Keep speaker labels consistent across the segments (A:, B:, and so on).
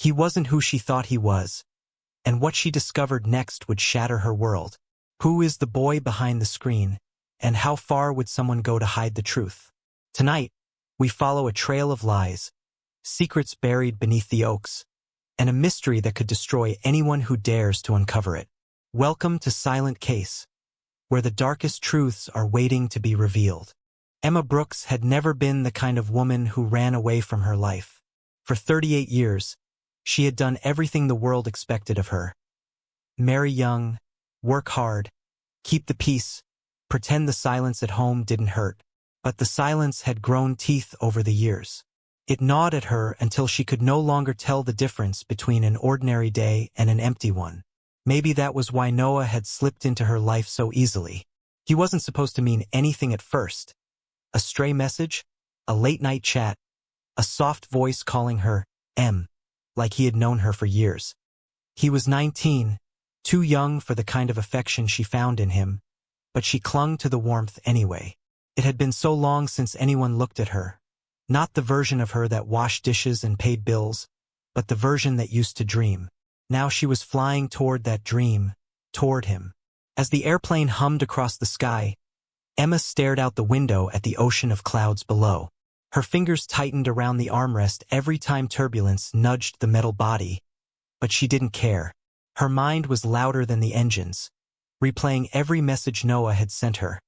A: He wasn't who she thought he was, and what she discovered next would shatter her world. Who is the boy behind the screen, and how far would someone go to hide the truth? Tonight, we follow a trail of lies, secrets buried beneath the oaks, and a mystery that could destroy anyone who dares to uncover it. Welcome to Silent Case, where the darkest truths are waiting to be revealed. Emma Brooks had never been the kind of woman who ran away from her life. For 38 years, she had done everything the world expected of her. Marry young, work hard, keep the peace, pretend the silence at home didn't hurt. But the silence had grown teeth over the years. It gnawed at her until she could no longer tell the difference between an ordinary day and an empty one. Maybe that was why Noah had slipped into her life so easily. He wasn't supposed to mean anything at first. A stray message, a late-night chat, a soft voice calling her M, like he had known her for years. He was 19, too young for the kind of affection she found in him, but she clung to the warmth anyway. It had been so long since anyone looked at her. Not the version of her that washed dishes and paid bills, but the version that used to dream. Now she was flying toward that dream, toward him. As the airplane hummed across the sky, Emma stared out the window at the ocean of clouds below. Her fingers tightened around the armrest every time turbulence nudged the metal body, but she didn't care. Her mind was louder than the engines, replaying every message Noah had sent her.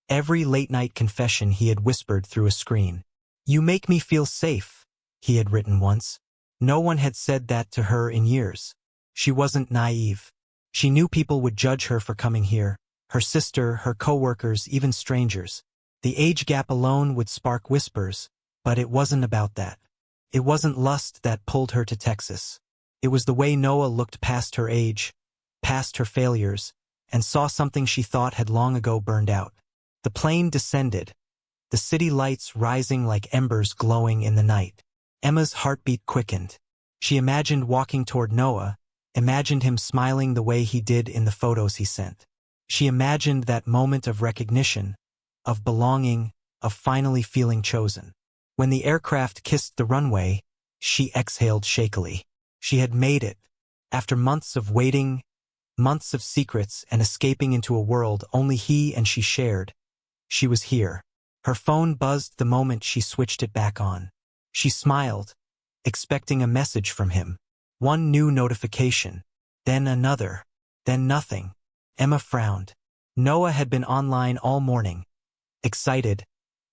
A: Every late-night confession he had whispered through a screen. "You make me feel safe," he had written once. No one had said that to her in years. She wasn't naive. She knew people would judge her for coming here. Her sister, her coworkers, even strangers. The age gap alone would spark whispers, but it wasn't about that. It wasn't lust that pulled her to Texas. It was the way Noah looked past her age, past her failures, and saw something she thought had long ago burned out. The plane descended, the city lights rising like embers glowing in the night. Emma's heartbeat quickened. She imagined walking toward Noah, imagined him smiling the way he did in the photos he sent. She imagined that moment of recognition, of belonging, of finally feeling chosen. When the aircraft kissed the runway, she exhaled shakily. She had made it. After months of waiting, months of secrets and escaping into a world only he and she shared, she was here. Her phone buzzed the moment she switched it back on. She smiled, expecting a message from him. One new notification, then another, then nothing. Emma frowned. Noah had been online all morning, excited,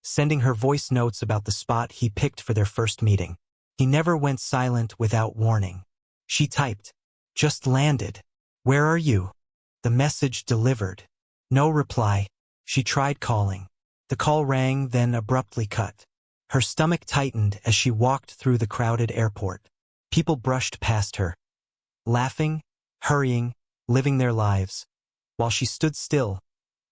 A: sending her voice notes about the spot he picked for their first meeting. He never went silent without warning. She typed, "Just landed. Where are you?" The message delivered. No reply. She tried calling. The call rang, then abruptly cut. Her stomach tightened as she walked through the crowded airport. People brushed past her, laughing, hurrying, living their lives, while she stood still,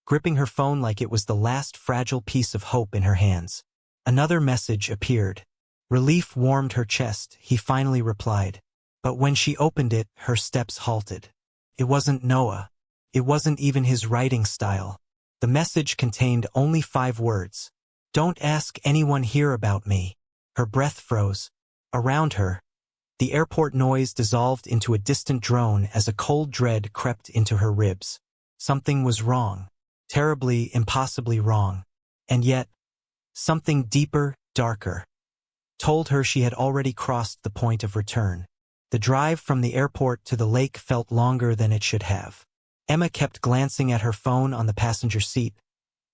A: gripping her phone like it was the last fragile piece of hope in her hands. Another message appeared. Relief warmed her chest. He finally replied. But when she opened it, her steps halted. It wasn't Noah. It wasn't even his writing style. The message contained only 5 words. "Don't ask anyone here about me." Her breath froze. Around her, the airport noise dissolved into a distant drone as a cold dread crept into her ribs. Something was wrong. Terribly, impossibly wrong. And yet, something deeper, darker, told her she had already crossed the point of return. The drive from the airport to the lake felt longer than it should have. Emma kept glancing at her phone on the passenger seat,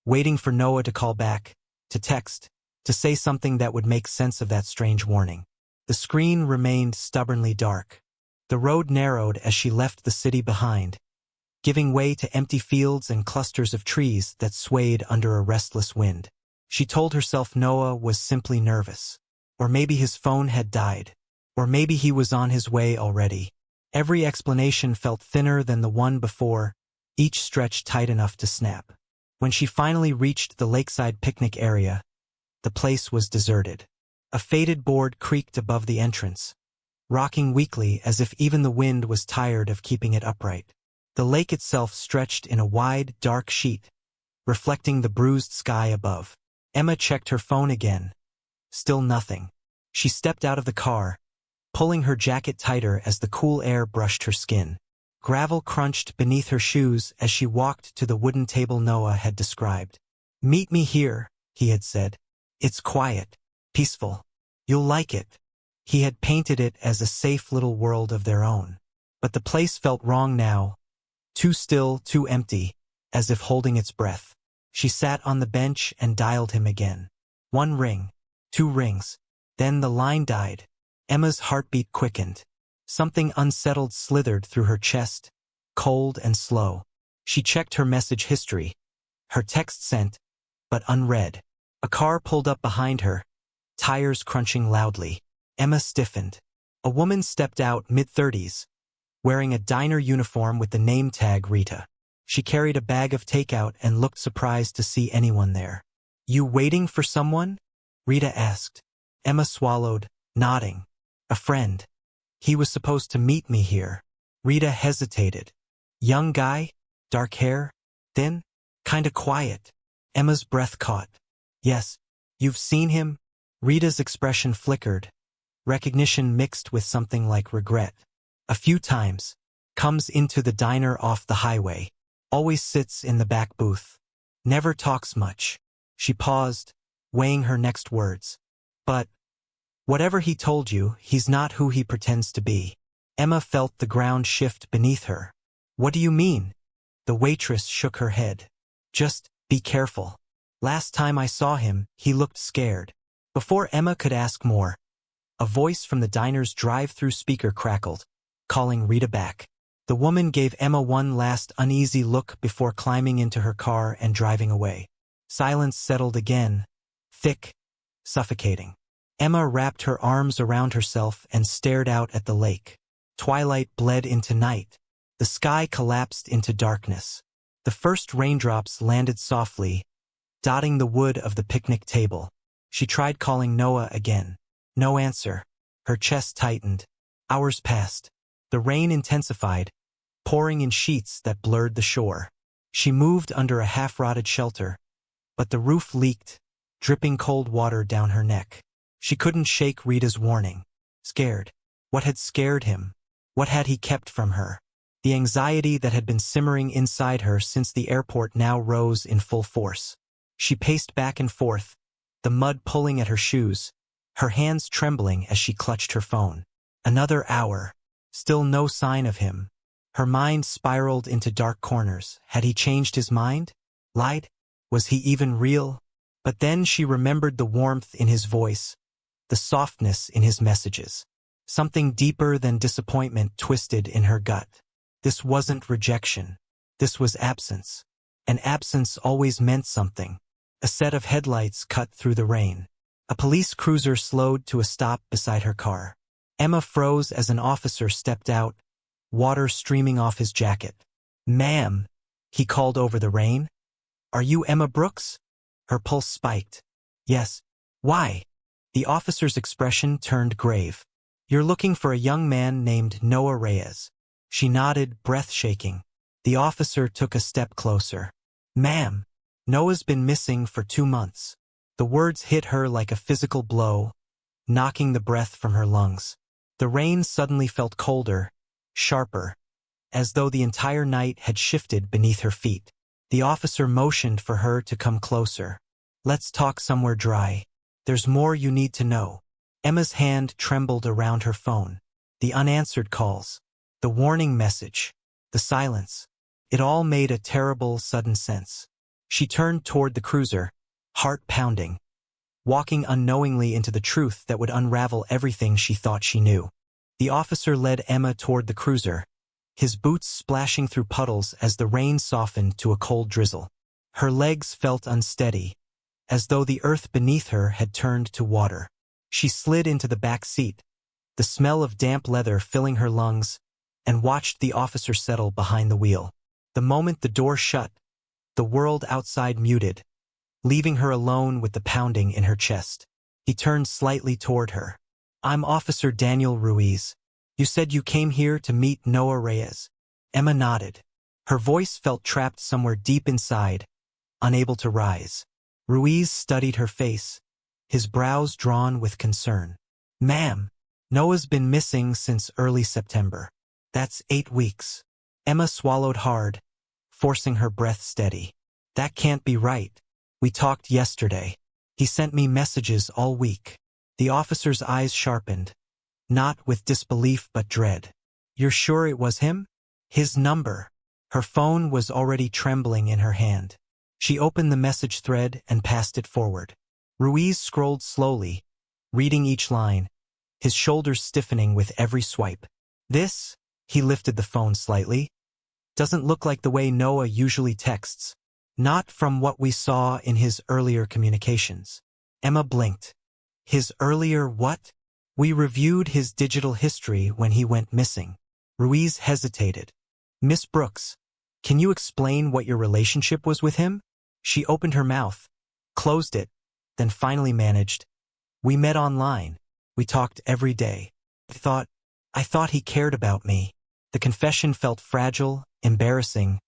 A: waiting for Noah to call back, to text, to say something that would make sense of that strange warning. The screen remained stubbornly dark. The road narrowed as she left the city behind, giving way to empty fields and clusters of trees that swayed under a restless wind. She told herself Noah was simply nervous. Or maybe his phone had died. Or maybe he was on his way already. Every explanation felt thinner than the one before, each stretched tight enough to snap. When she finally reached the lakeside picnic area, the place was deserted. A faded board creaked above the entrance, rocking weakly as if even the wind was tired of keeping it upright. The lake itself stretched in a wide, dark sheet, reflecting the bruised sky above. Emma checked her phone again. Still nothing. She stepped out of the car, pulling her jacket tighter as the cool air brushed her skin. Gravel crunched beneath her shoes as she walked to the wooden table Noah had described. "Meet me here," he had said. "It's quiet, peaceful. You'll like it." He had painted it as a safe little world of their own. But the place felt wrong now, too still, too empty, as if holding its breath. She sat on the bench and dialed him again. 1 ring, 2 rings. Then the line died. Emma's heartbeat quickened. Something unsettled slithered through her chest, cold and slow. She checked her message history. Her text sent, but unread. A car pulled up behind her, tires crunching loudly. Emma stiffened. A woman stepped out, mid-30s, wearing a diner uniform with the name tag Rita. She carried a bag of takeout and looked surprised to see anyone there. "You waiting for someone?" Rita asked. Emma swallowed, nodding. "A friend. He was supposed to meet me here." Rita hesitated. "Young guy? Dark hair? Thin? Kinda quiet." Emma's breath caught. "Yes. You've seen him?" Rita's expression flickered, recognition mixed with something like regret. "A few times. Comes into the diner off the highway. Always sits in the back booth. Never talks much." She paused, weighing her next words. "But whatever he told you, he's not who he pretends to be." Emma felt the ground shift beneath her. "What do you mean?" The waitress shook her head. "Just be careful. Last time I saw him, he looked scared." Before Emma could ask more, a voice from the diner's drive-through speaker crackled, calling Rita back. The woman gave Emma one last uneasy look before climbing into her car and driving away. Silence settled again, thick, suffocating. Emma wrapped her arms around herself and stared out at the lake. Twilight bled into night. The sky collapsed into darkness. The first raindrops landed softly, dotting the wood of the picnic table. She tried calling Noah again. No answer. Her chest tightened. Hours passed. The rain intensified, pouring in sheets that blurred the shore. She moved under a half-rotted shelter, but the roof leaked, dripping cold water down her neck. She couldn't shake Rita's warning. Scared. What had scared him? What had he kept from her? The anxiety that had been simmering inside her since the airport now rose in full force. She paced back and forth, the mud pulling at her shoes, her hands trembling as she clutched her phone. Another hour. Still no sign of him. Her mind spiraled into dark corners. Had he changed his mind? Lied? Was he even real? But then she remembered the warmth in his voice, the softness in his messages. Something deeper than disappointment twisted in her gut. This wasn't rejection. This was absence. And absence always meant something. A set of headlights cut through the rain. A police cruiser slowed to a stop beside her car. Emma froze as an officer stepped out, water streaming off his jacket. "Ma'am," he called over the rain. "Are you Emma Brooks?" Her pulse spiked. "Yes." "Why?" The officer's expression turned grave. "You're looking for a young man named Noah Reyes." She nodded, breath shaking. The officer took a step closer. "Ma'am, Noah's been missing for 2 months." The words hit her like a physical blow, knocking the breath from her lungs. The rain suddenly felt colder, sharper, as though the entire night had shifted beneath her feet. The officer motioned for her to come closer. "Let's talk somewhere dry. There's more you need to know." Emma's hand trembled around her phone. The unanswered calls, the warning message, the silence. It all made a terrible, sudden sense. She turned toward the cruiser, heart pounding, walking unknowingly into the truth that would unravel everything she thought she knew. The officer led Emma toward the cruiser, his boots splashing through puddles as the rain softened to a cold drizzle. Her legs felt unsteady, as though the earth beneath her had turned to water. She slid into the back seat, the smell of damp leather filling her lungs, and watched the officer settle behind the wheel. The moment the door shut, the world outside muted, leaving her alone with the pounding in her chest. He turned slightly toward her. "I'm Officer Daniel Ruiz. You said you came here to meet Noah Reyes." Emma nodded. Her voice felt trapped somewhere deep inside, unable to rise. Ruiz studied her face, his brows drawn with concern. "Ma'am, Noah's been missing since early September. That's 8 weeks. Emma swallowed hard, forcing her breath steady. That can't be right. We talked yesterday. He sent me messages all week. The officer's eyes sharpened, not with disbelief but dread. You're sure it was him? His number. Her phone was already trembling in her hand. She opened the message thread and passed it forward. Ruiz scrolled slowly, reading each line, his shoulders stiffening with every swipe. This, he lifted the phone slightly, doesn't look like the way Noah usually texts. Not from what we saw in his earlier communications. Emma blinked. His earlier what? We reviewed his digital history when he went missing. Ruiz hesitated. Miss Brooks, can you explain what your relationship was with him? She opened her mouth, closed it, then finally managed. We met online. We talked every day. I thought he cared about me. The confession felt fragile, embarrassing,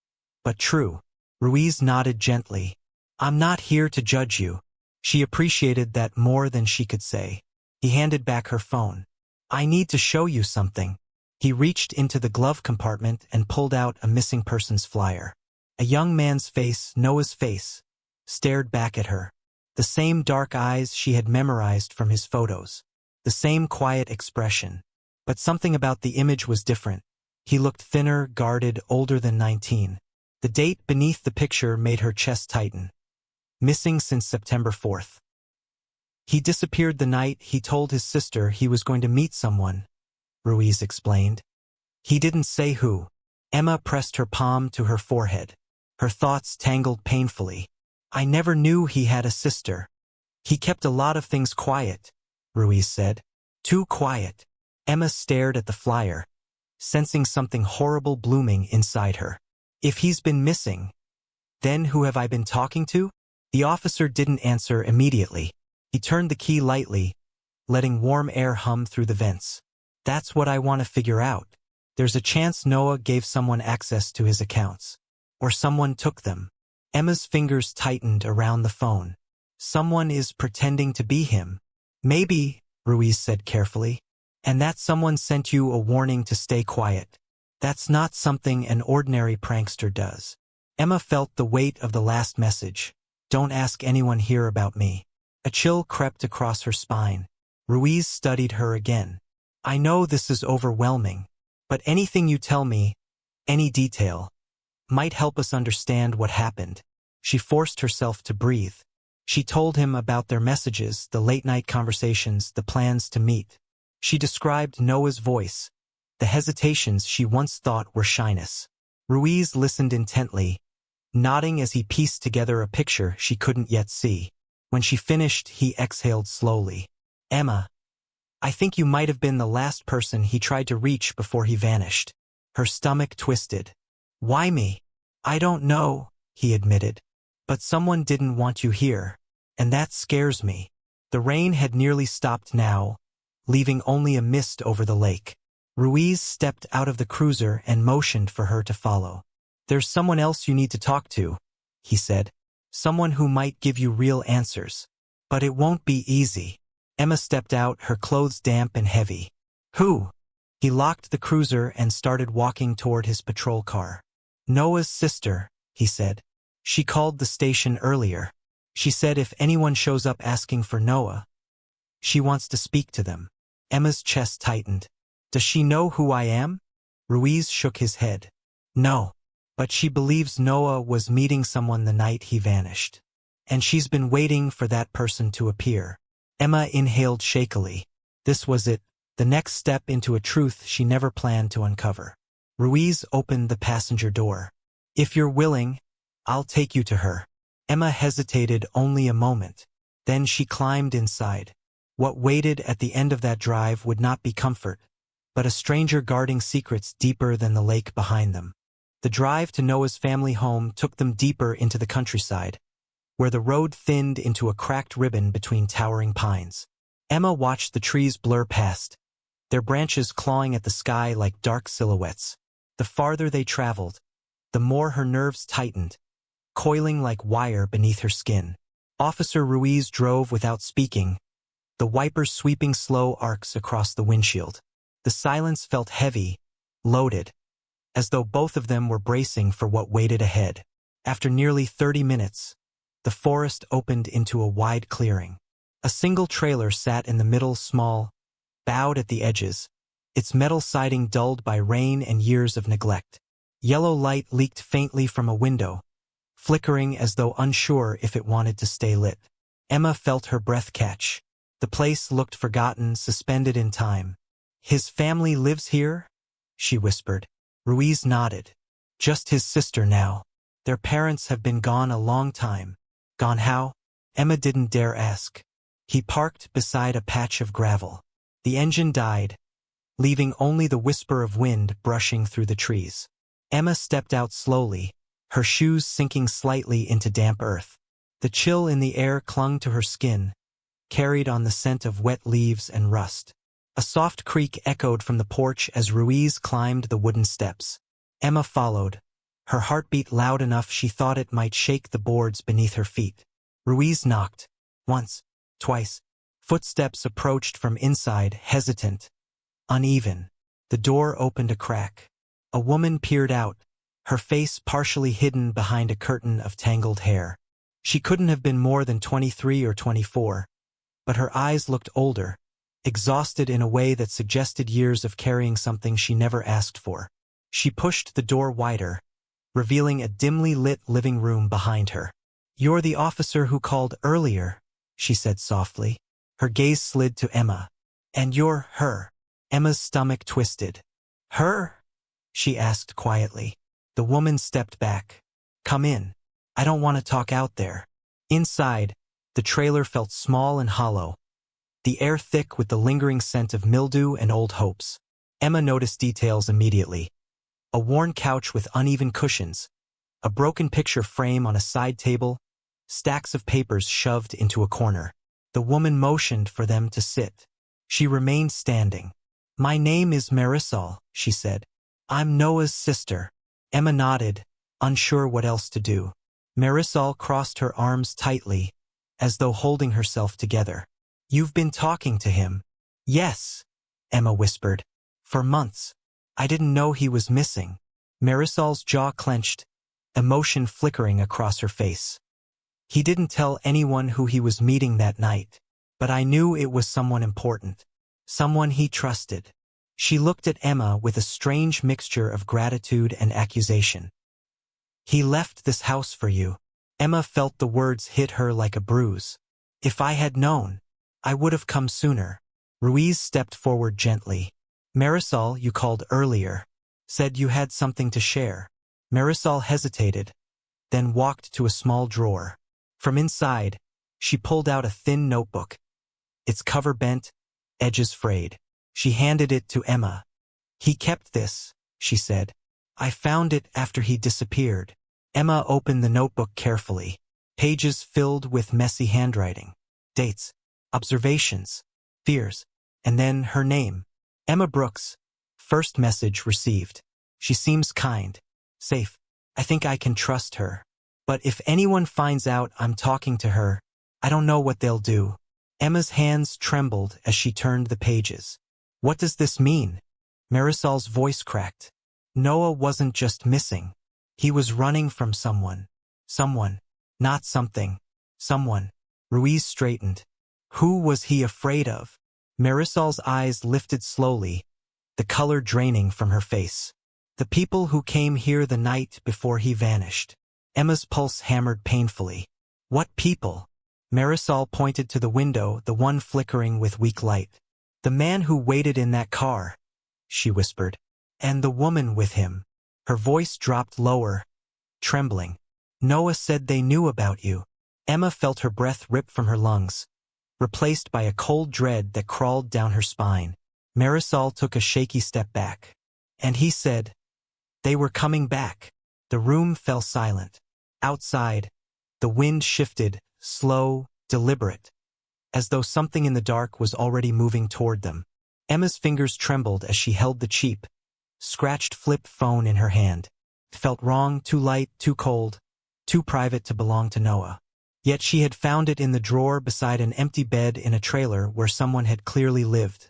A: but true. Ruiz nodded gently. I'm not here to judge you. She appreciated that more than she could say. He handed back her phone. I need to show you something. He reached into the glove compartment and pulled out a missing persons flyer. A young man's face, Noah's face, stared back at her. The same dark eyes she had memorized from his photos. The same quiet expression. But something about the image was different. He looked thinner, guarded, older than 19. The date beneath the picture made her chest tighten. Missing since September 4th. He disappeared the night he told his sister he was going to meet someone, Ruiz explained. He didn't say who. Emma pressed her palm to her forehead. Her thoughts tangled painfully. I never knew he had a sister. He kept a lot of things quiet, Ruiz said. Too quiet. Emma stared at the flyer, sensing something horrible blooming inside her. If he's been missing, then who have I been talking to? The officer didn't answer immediately. He turned the key lightly, letting warm air hum through the vents. That's what I want to figure out. There's a chance Noah gave someone access to his accounts. Or someone took them. Emma's fingers tightened around the phone. Someone is pretending to be him. Maybe, Ruiz said carefully. And that someone sent you a warning to stay quiet. That's not something an ordinary prankster does. Emma felt the weight of the last message. Don't ask anyone here about me. A chill crept across her spine. Ruiz studied her again. I know this is overwhelming, but anything you tell me, any detail, might help us understand what happened. She forced herself to breathe. She told him about their messages, the late-night conversations, the plans to meet. She described Noah's voice, the hesitations she once thought were shyness. Ruiz listened intently, nodding as he pieced together a picture she couldn't yet see. When she finished, he exhaled slowly. Emma, I think you might have been the last person he tried to reach before he vanished. Her stomach twisted. Why me? I don't know, he admitted. But someone didn't want you here, and that scares me. The rain had nearly stopped now, leaving only a mist over the lake. Ruiz stepped out of the cruiser and motioned for her to follow. There's someone else you need to talk to, he said. Someone who might give you real answers. But it won't be easy. Emma stepped out, her clothes damp and heavy. Who? He locked the cruiser and started walking toward his patrol car. Noah's sister, he said. She called the station earlier. She said if anyone shows up asking for Noah, she wants to speak to them. Emma's chest tightened. Does she know who I am? Ruiz shook his head. No. But she believes Noah was meeting someone the night he vanished. And she's been waiting for that person to appear. Emma inhaled shakily. This was it, the next step into a truth she never planned to uncover. Ruiz opened the passenger door. If you're willing, I'll take you to her. Emma hesitated only a moment. Then she climbed inside. What waited at the end of that drive would not be comfort, but a stranger guarding secrets deeper than the lake behind them. The drive to Noah's family home took them deeper into the countryside, where the road thinned into a cracked ribbon between towering pines. Emma watched the trees blur past, their branches clawing at the sky like dark silhouettes. The farther they traveled, the more her nerves tightened, coiling like wire beneath her skin. Officer Ruiz drove without speaking, the wipers sweeping slow arcs across the windshield. The silence felt heavy, loaded, as though both of them were bracing for what waited ahead. After nearly 30 minutes, the forest opened into a wide clearing. A single trailer sat in the middle, small, bowed at the edges, its metal siding dulled by rain and years of neglect. Yellow light leaked faintly from a window, flickering as though unsure if it wanted to stay lit. Emma felt her breath catch. The place looked forgotten, suspended in time. "His family lives here?" she whispered. Ruiz nodded. "Just his sister now. Their parents have been gone a long time." "Gone how?" Emma didn't dare ask. He parked beside a patch of gravel. The engine died, leaving only the whisper of wind brushing through the trees. Emma stepped out slowly, her shoes sinking slightly into damp earth. The chill in the air clung to her skin, carried on the scent of wet leaves and rust. A soft creak echoed from the porch as Ruiz climbed the wooden steps. Emma followed, her heartbeat loud enough she thought it might shake the boards beneath her feet. Ruiz knocked. Once, twice. Footsteps approached from inside, hesitant, uneven. The door opened a crack. A woman peered out, her face partially hidden behind a curtain of tangled hair. She couldn't have been more than 23 or 24, but her eyes looked older, exhausted in a way that suggested years of carrying something she never asked for. She pushed the door wider, revealing a dimly lit living room behind her. "You're the officer who called earlier," she said softly. Her gaze slid to Emma. "And you're her." Emma's stomach twisted. "Her?" she asked quietly. The woman stepped back. "Come in. I don't want to talk out there." Inside, the trailer felt small and hollow, the air thick with the lingering scent of mildew and old hopes. Emma noticed details immediately. A worn couch with uneven cushions, a broken picture frame on a side table, stacks of papers shoved into a corner. The woman motioned for them to sit. She remained standing. "My name is Marisol," she said. "I'm Noah's sister." Emma nodded, unsure what else to do. Marisol crossed her arms tightly, as though holding herself together. "You've been talking to him?" "Yes," Emma whispered. "For months. I didn't know he was missing." Marisol's jaw clenched, emotion flickering across her face. "He didn't tell anyone who he was meeting that night, but I knew it was someone important, someone he trusted." She looked at Emma with a strange mixture of gratitude and accusation. "He left this house for you." Emma felt the words hit her like a bruise. "If I had known, I would have come sooner." Ruiz stepped forward gently. "Marisol, you called earlier. Said you had something to share." Marisol hesitated, then walked to a small drawer. From inside, she pulled out a thin notebook, its cover bent, edges frayed. She handed it to Emma. "He kept this," she said. "I found it after he disappeared." Emma opened the notebook carefully. Pages filled with messy handwriting. Dates, observations, fears, and then her name. Emma Brooks. First message received. "She seems kind, safe. I think I can trust her. But if anyone finds out I'm talking to her, I don't know what they'll do." Emma's hands trembled as she turned the pages. "What does this mean?" Marisol's voice cracked. Noah wasn't just missing. He was running from someone. Someone. Not something. Someone. Ruiz straightened. Who was he afraid of? Marisol's eyes lifted slowly, the color draining from her face. "The people who came here the night before he vanished." Emma's pulse hammered painfully. "What people?" Marisol pointed to the window, the one flickering with weak light. "The man who waited in that car," she whispered. "And the woman with him." Her voice dropped lower, trembling. "Noah said they knew about you." Emma felt her breath rip from her lungs, replaced by a cold dread that crawled down her spine. Marisol took a shaky step back. "And he said they were coming back." The room fell silent. Outside, the wind shifted, slow, deliberate, as though something in the dark was already moving toward them. Emma's fingers trembled as she held the cheap, scratched flip phone in her hand. It felt wrong, too light, too cold, too private to belong to Noah. Yet she had found it in the drawer beside an empty bed in a trailer where someone had clearly lived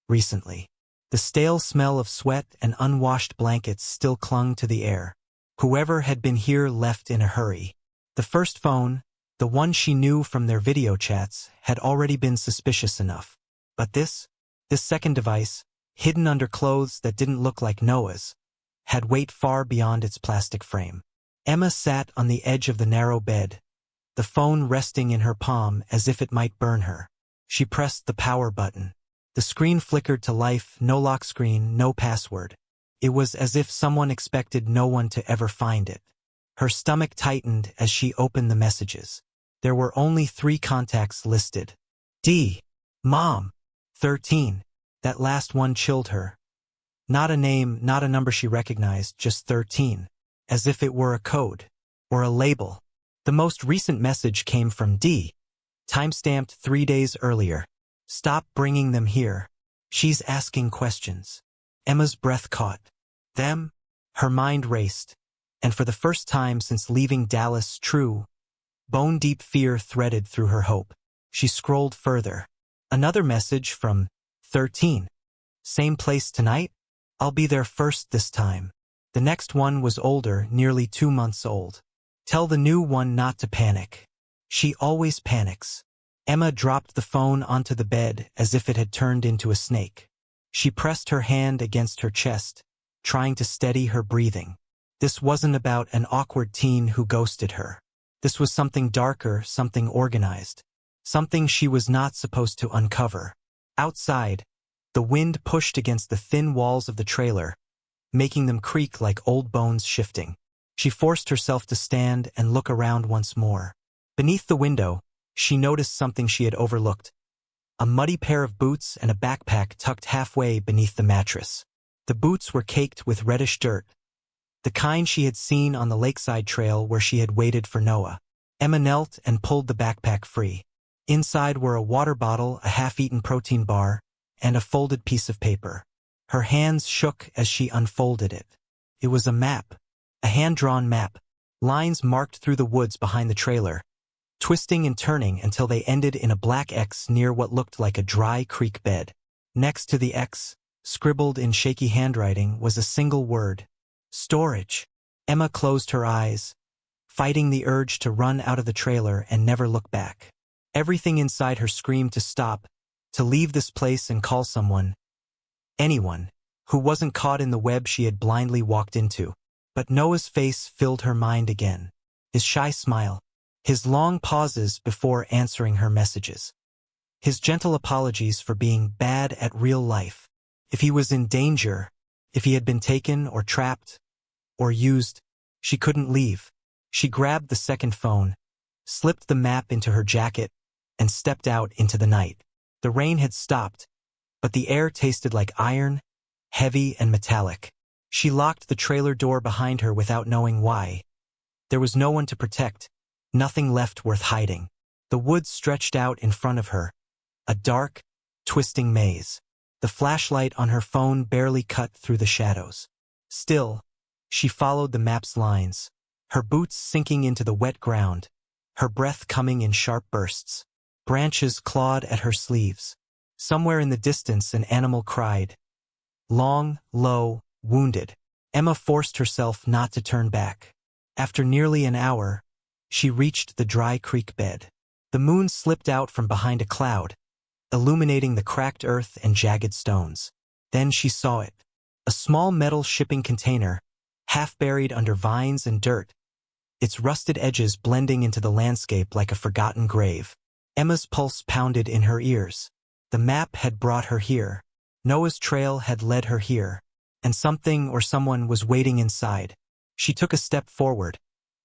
A: recently. The stale smell of sweat and unwashed blankets still clung to the air. Whoever had been here left in a hurry. The first phone, the one she knew from their video chats, had already been suspicious enough. But this second device, hidden under clothes that didn't look like Noah's, had weight far beyond its plastic frame. Emma sat on the edge of the narrow bed, the phone resting in her palm as if it might burn her. She pressed the power button. The screen flickered to life, no lock screen, no password. It was as if someone expected no one to ever find it. Her stomach tightened as she opened the messages. There were only 3 contacts listed. D. Mom. 13. That last one chilled her. Not a name, not a number she recognized, just 13. As if it were a code. Or a label. The most recent message came from D. Timestamped 3 days earlier. Stop bringing them here. She's asking questions. Emma's breath caught. Them? Her mind raced. And for the first time since leaving Dallas, bone-deep fear threaded through her hope. She scrolled further. Another message from 13. Same place tonight? I'll be there first this time. The next one was older, nearly 2 months old. Tell the new one not to panic. She always panics. Emma dropped the phone onto the bed as if it had turned into a snake. She pressed her hand against her chest, trying to steady her breathing. This wasn't about an awkward teen who ghosted her. This was something darker, something organized. Something she was not supposed to uncover. Outside, the wind pushed against the thin walls of the trailer, making them creak like old bones shifting. She forced herself to stand and look around once more. Beneath the window, she noticed something she had overlooked. A muddy pair of boots and a backpack tucked halfway beneath the mattress. The boots were caked with reddish dirt, the kind she had seen on the lakeside trail where she had waited for Noah. Emma knelt and pulled the backpack free. Inside were a water bottle, a half-eaten protein bar, and a folded piece of paper. Her hands shook as she unfolded it. It was a map, a hand-drawn map, lines marked through the woods behind the trailer, twisting and turning until they ended in a black X near what looked like a dry creek bed. Next to the X, scribbled in shaky handwriting, was a single word: storage. Emma closed her eyes, fighting the urge to run out of the trailer and never look back. Everything inside her screamed to stop, to leave this place and call someone, anyone, who wasn't caught in the web she had blindly walked into. But Noah's face filled her mind again. His shy smile, his long pauses before answering her messages, his gentle apologies for being bad at real life. If he was in danger, if he had been taken or trapped or used, she couldn't leave. She grabbed the second phone, slipped the map into her jacket, and stepped out into the night. The rain had stopped, but the air tasted like iron, heavy and metallic. She locked the trailer door behind her without knowing why. There was no one to protect, nothing left worth hiding. The woods stretched out in front of her, a dark, twisting maze. The flashlight on her phone barely cut through the shadows. Still, she followed the map's lines, her boots sinking into the wet ground, her breath coming in sharp bursts. Branches clawed at her sleeves. Somewhere in the distance an animal cried. Long, low, wounded. Emma forced herself not to turn back. After nearly an hour, she reached the dry creek bed. The moon slipped out from behind a cloud, illuminating the cracked earth and jagged stones. Then she saw it. A small metal shipping container, half buried under vines and dirt, its rusted edges blending into the landscape like a forgotten grave. Emma's pulse pounded in her ears. The map had brought her here. Noah's trail had led her here. And something or someone was waiting inside. She took a step forward,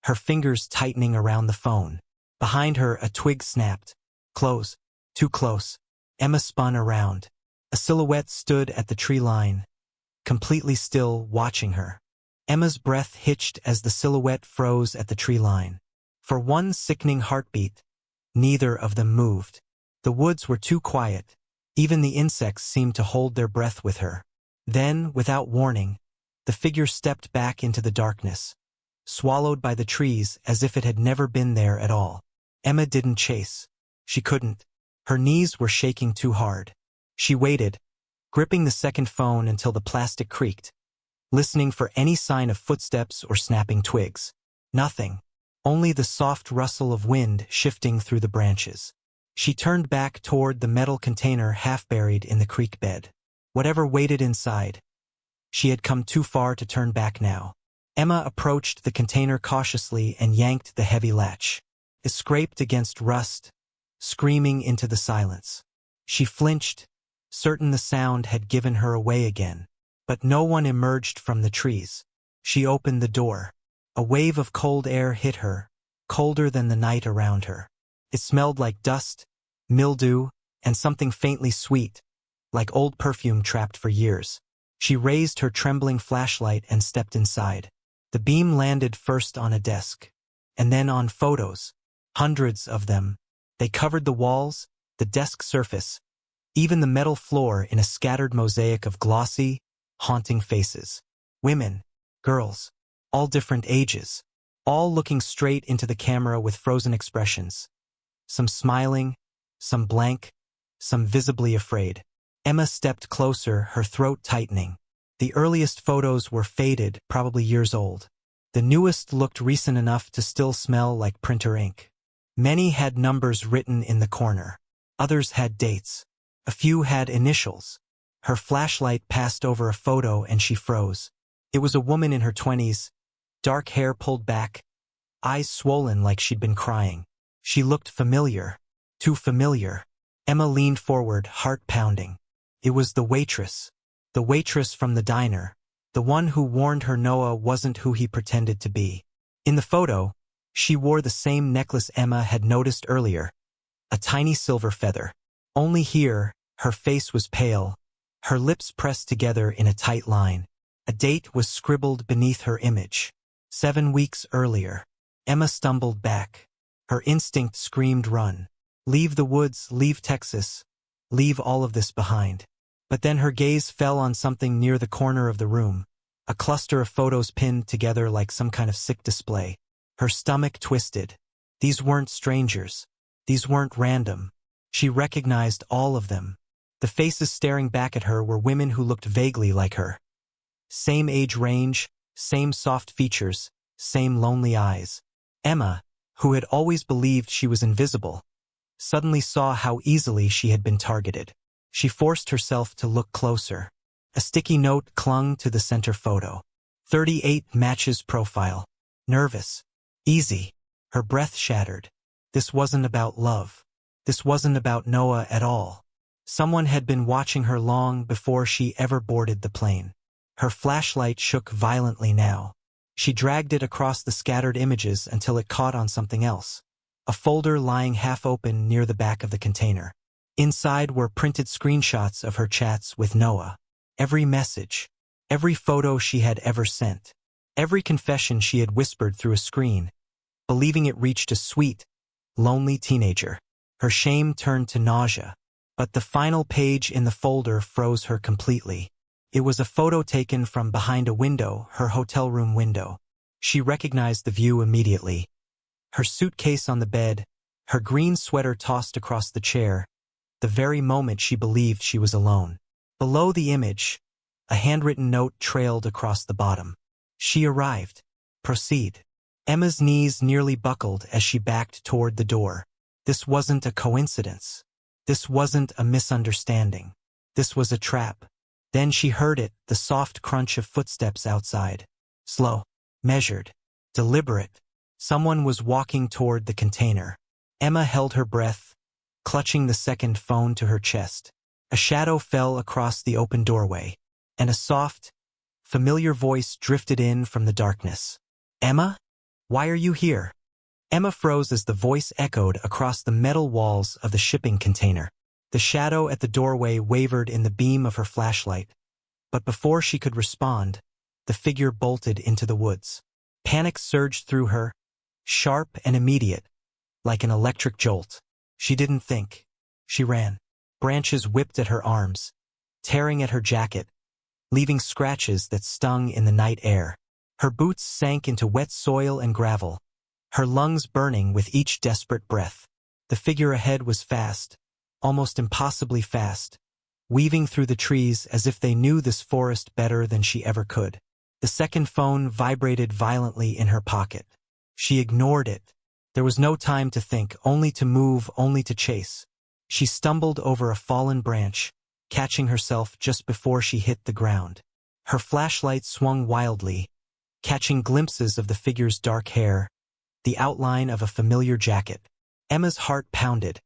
A: her fingers tightening around the phone. Behind her, a twig snapped. Close. Too close. Emma spun around. A silhouette stood at the tree line, completely still, watching her. Emma's breath hitched as the silhouette froze at the tree line. For one sickening heartbeat, neither of them moved. The woods were too quiet. Even the insects seemed to hold their breath with her. Then, without warning, the figure stepped back into the darkness, swallowed by the trees as if it had never been there at all. Emma didn't chase. She couldn't. Her knees were shaking too hard. She waited, gripping the second phone until the plastic creaked, listening for any sign of footsteps or snapping twigs. Nothing. Only the soft rustle of wind shifting through the branches. She turned back toward the metal container half buried in the creek bed. Whatever waited inside. She had come too far to turn back now. Emma approached the container cautiously and yanked the heavy latch. It scraped against rust, screaming into the silence. She flinched, certain the sound had given her away again. But no one emerged from the trees. She opened the door. A wave of cold air hit her, colder than the night around her. It smelled like dust, mildew, and something faintly sweet, like old perfume trapped for years. She raised her trembling flashlight and stepped inside. The beam landed first on a desk, and then on photos. Hundreds of them. They covered the walls, the desk surface, even the metal floor in a scattered mosaic of glossy, haunting faces. Women, girls, all different ages, all looking straight into the camera with frozen expressions. Some smiling, some blank, some visibly afraid. Emma stepped closer, her throat tightening. The earliest photos were faded, probably years old. The newest looked recent enough to still smell like printer ink. Many had numbers written in the corner. Others had dates. A few had initials. Her flashlight passed over a photo and she froze. It was a woman in her 20s, dark hair pulled back, eyes swollen like she'd been crying. She looked familiar. Too familiar. Emma leaned forward, heart pounding. It was the waitress. The waitress from the diner. The one who warned her Noah wasn't who he pretended to be. In the photo, she wore the same necklace Emma had noticed earlier. A tiny silver feather. Only here, her face was pale, her lips pressed together in a tight line. A date was scribbled beneath her image. 7 weeks earlier. Emma stumbled back. Her instinct screamed run. Leave the woods, leave Texas. Leave all of this behind. But then her gaze fell on something near the corner of the room. A cluster of photos pinned together like some kind of sick display. Her stomach twisted. These weren't strangers. These weren't random. She recognized all of them. The faces staring back at her were women who looked vaguely like her. Same age range, same soft features, same lonely eyes. Emma, who had always believed she was invisible, suddenly saw how easily she had been targeted. She forced herself to look closer. A sticky note clung to the center photo. 38 matches profile. Nervous. Easy. Her breath shattered. This wasn't about love. This wasn't about Noah at all. Someone had been watching her long before she ever boarded the plane. Her flashlight shook violently now. She dragged it across the scattered images until it caught on something else. A folder lying half open near the back of the container. Inside were printed screenshots of her chats with Noah. Every message. Every photo she had ever sent. Every confession she had whispered through a screen, believing it reached a sweet, lonely teenager. Her shame turned to nausea. But the final page in the folder froze her completely. It was a photo taken from behind a window, her hotel room window. She recognized the view immediately. Her suitcase on the bed, her green sweater tossed across the chair, the very moment she believed she was alone. Below the image, a handwritten note trailed across the bottom. She arrived. Proceed. Emma's knees nearly buckled as she backed toward the door. This wasn't a coincidence. This wasn't a misunderstanding. This was a trap. Then she heard it, the soft crunch of footsteps outside. Slow, measured, deliberate. Someone was walking toward the container. Emma held her breath, clutching the second phone to her chest. A shadow fell across the open doorway, and a soft, familiar voice drifted in from the darkness. Emma? Why are you here? Emma froze as the voice echoed across the metal walls of the shipping container. The shadow at the doorway wavered in the beam of her flashlight, but before she could respond, the figure bolted into the woods. Panic surged through her, sharp and immediate, like an electric jolt. She didn't think. She ran. Branches whipped at her arms, tearing at her jacket, leaving scratches that stung in the night air. Her boots sank into wet soil and gravel, her lungs burning with each desperate breath. The figure ahead was fast, almost impossibly fast, weaving through the trees as if they knew this forest better than she ever could. The second phone vibrated violently in her pocket. She ignored it. There was no time to think, only to move, only to chase. She stumbled over a fallen branch, catching herself just before she hit the ground. Her flashlight swung wildly, catching glimpses of the figure's dark hair, the outline of a familiar jacket. Emma's heart pounded,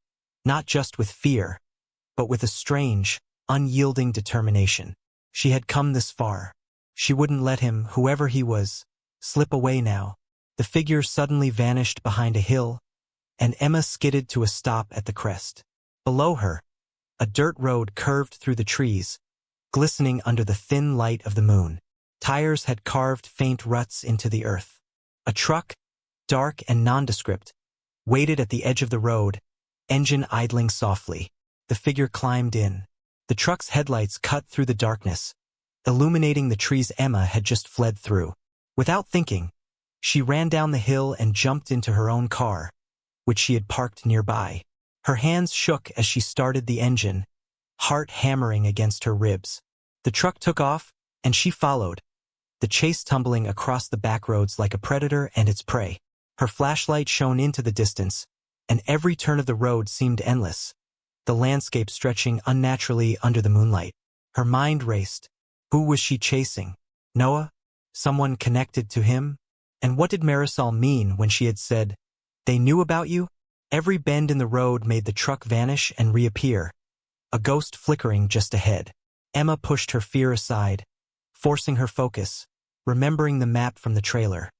A: not just with fear, but with a strange, unyielding determination. She had come this far. She wouldn't let him, whoever he was, slip away now. The figure suddenly vanished behind a hill, and Emma skidded to a stop at the crest. Below her, a dirt road curved through the trees, glistening under the thin light of the moon. Tires had carved faint ruts into the earth. A truck, dark and nondescript, waited at the edge of the road, engine idling softly. The figure climbed in. The truck's headlights cut through the darkness, illuminating the trees Emma had just fled through. Without thinking, she ran down the hill and jumped into her own car, which she had parked nearby. Her hands shook as she started the engine, heart hammering against her ribs. The truck took off, and she followed, the chase tumbling across the backroads like a predator and its prey. Her flashlight shone into the distance, and every turn of the road seemed endless, the landscape stretching unnaturally under the moonlight. Her mind raced. Who was she chasing? Noah? Someone connected to him? And what did Marisol mean when she had said, "They knew about you"? Every bend in the road made the truck vanish and reappear, a ghost flickering just ahead. Emma pushed her fear aside, forcing her focus, remembering the map from the trailer.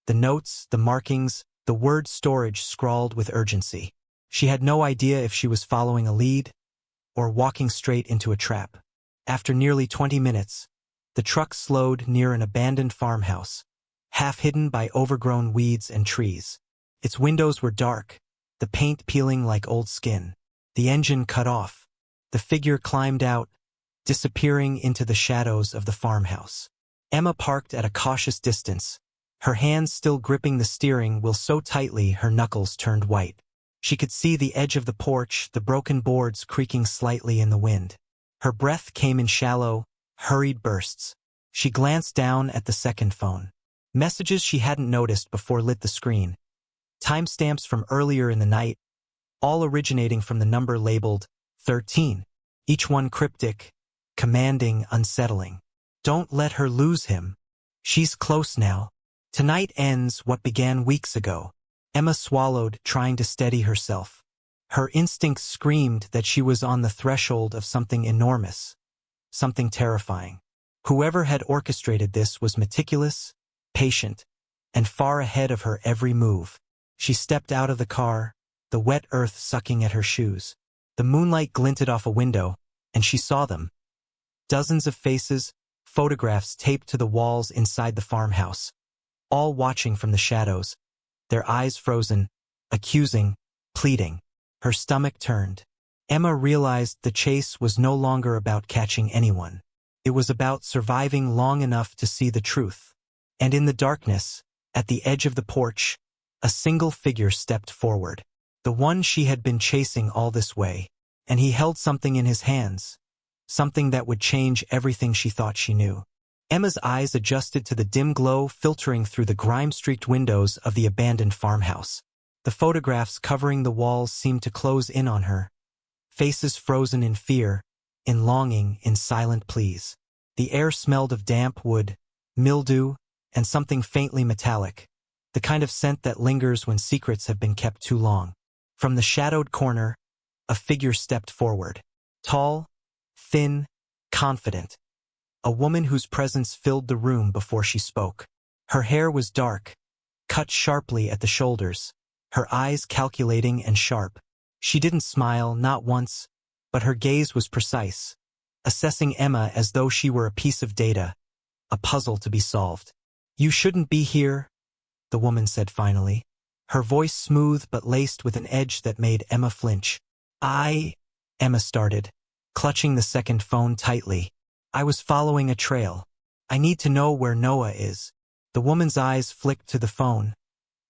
A: The notes, the markings, the word storage scrawled with urgency. She had no idea if she was following a lead or walking straight into a trap. After nearly 20 minutes, the truck slowed near an abandoned farmhouse, half hidden by overgrown weeds and trees. Its windows were dark, the paint peeling like old skin. The engine cut off. The figure climbed out, disappearing into the shadows of the farmhouse. Emma parked at a cautious distance, her hands still gripping the steering wheel so tightly her knuckles turned white. She could see the edge of the porch, the broken boards creaking slightly in the wind. Her breath came in shallow, hurried bursts. She glanced down at the second phone. Messages she hadn't noticed before lit the screen. Timestamps from earlier in the night, all originating from the number labeled 13. Each one cryptic, commanding, unsettling. Don't let her lose him. She's close now. Tonight ends what began weeks ago. Emma swallowed, trying to steady herself. Her instincts screamed that she was on the threshold of something enormous, something terrifying. Whoever had orchestrated this was meticulous, patient, and far ahead of her every move. She stepped out of the car, the wet earth sucking at her shoes. The moonlight glinted off a window, and she saw them. Dozens of faces, photographs taped to the walls inside the farmhouse, all watching from the shadows, their eyes frozen, accusing, pleading. Her stomach turned. Emma realized the chase was no longer about catching anyone. It was about surviving long enough to see the truth. And in the darkness, at the edge of the porch, a single figure stepped forward. The one she had been chasing all this way. And he held something in his hands. Something that would change everything she thought she knew. Emma's eyes adjusted to the dim glow filtering through the grime-streaked windows of the abandoned farmhouse. The photographs covering the walls seemed to close in on her. Faces frozen in fear, in longing, in silent pleas. The air smelled of damp wood, mildew, and something faintly metallic, the kind of scent that lingers when secrets have been kept too long. From the shadowed corner, a figure stepped forward. Tall, thin, confident. A woman whose presence filled the room before she spoke. Her hair was dark, cut sharply at the shoulders, her eyes calculating and sharp. She didn't smile, not once, but her gaze was precise, assessing Emma as though she were a piece of data, a puzzle to be solved. "You shouldn't be here," the woman said finally, her voice smooth but laced with an edge that made Emma flinch. Emma started, clutching the second phone tightly. "I was following a trail. I need to know where Noah is." The woman's eyes flicked to the phone,